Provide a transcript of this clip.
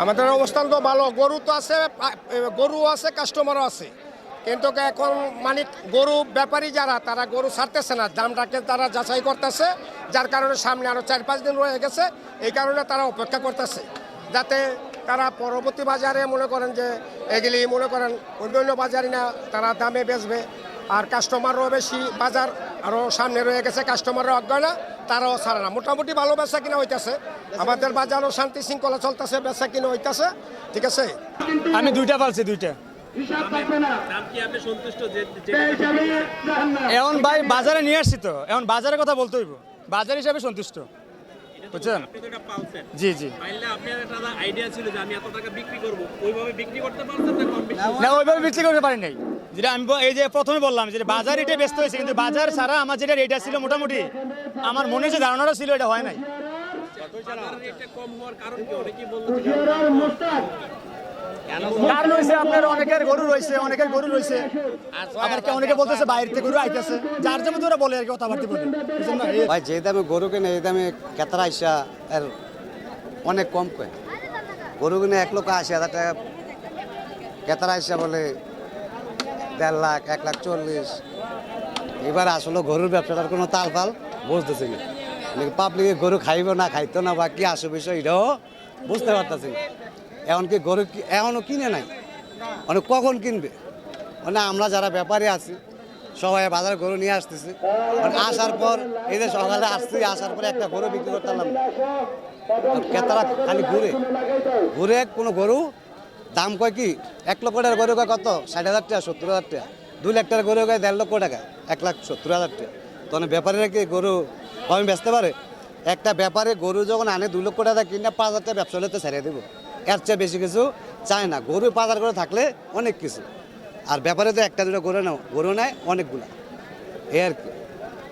আমাদের অবস্থান তো ভালো, গরু তো আছে, গরু আছে, কাস্টমারও আছে, কিন্তু এখন মানে গরু ব্যাপারী যারা তারা গরু ছাড়তেছে না, দামটাকে তারা যাচাই করতেছে, যার কারণে সামনে আরও 4-5 দিন রয়ে গেছে, এই কারণে তারা অপেক্ষা করতেছে যাতে তারা পরবর্তী বাজারে মনে করেন যে এগুলি মনে করেন অন্যান্য বাজারে না তারা দামে বেচবে। আর কাস্টমারও বেশি, বাজার আরও সামনে রয়ে গেছে, কাস্টমারও অজ্ঞান না, তারাও ছাড়ে না, মোটামুটি ভালো বেচা কিনা হইতেছে, আমাদের বাজারও শান্তি শৃঙ্খলা চলতেছে, বেচা কিনা হইতেছে, ঠিক আছে। আমি দুইটা পালছি, দুইটা। এখন ভাই বাজারে নিয়ে আসছি তো, এখন বাজারের কথা বলতে হইব, বাজার হিসাবে সন্তুষ্ট, বুঝছেন? জি জি। না, ওইভাবে বিক্রি করতে পারি নাই, যেটা আমি এই যে প্রথমে বললাম যে বাজার রেটে ব্যস্ত হয়েছে, কিন্তু বাজার ছাড়া আমার যেটা রেট ছিল মোটামুটি আমার মনে যে ধারণাটা ছিল এটা হয় নাই। কারণ হয়েছে আপনার অনেকের গরু রয়েছে, আবার অনেকে বলতেছে বাইরে থেকে গরু আইতেছে, যার যেমন ওরা বলে আর কি, কথাবার্তা বলে। ভাই যে দামে গরু কিনে এই দামে ক্রেতারা আইসা আর অনেক কম কয়। গরু কিনে 1,80,000 টাকা, ক্রেতারা আইসা বলে 1.5 লাখ, 1,40,000। এবার আসলে গরুর ব্যবসাটার কোনো তালফাল বুঝতেছি না, পাবলিকে গরু খাইব না খাইতো না বা কি আসে বিষয় এটাও বুঝতে পারতেছি না। এমনকি গরু এখনও কিনে নাই, মানে কখন কিনবে, মানে আমরা যারা ব্যাপারী আছি সবাই বাজারে গরু নিয়ে আসতেছি, মানে আসার পর এই যে সকালে আসছি, আসার পরে একটা গরু বিক্রি করতে পারলাম না। ক্রেতারা খালি ঘুরে কোনো গরু দাম কয় কি 1 লক্ষ টাকার গরু কয় কত 60,000 টাকা, 70,000 টাকা, 2 লাখ টাকার গরু কয় 1.5 লক্ষ টাকা, 1,70,000 টাকা। তখন ব্যাপারীরা কি গরু কমে বেচতে পারে? একটা ব্যাপারে গরু যখন আনে 2 লক্ষ টাকা কিনে 5,000 টাকা ব্যবসা হলে তো ছেড়ে দেবো, এর চেয়ে বেশি কিছু চায় না। গরু বাজার করে থাকলে অনেক কিছু, আর ব্যাপারে তো একটা দুটো গরু নেয় অনেকগুলা, এই আর কি।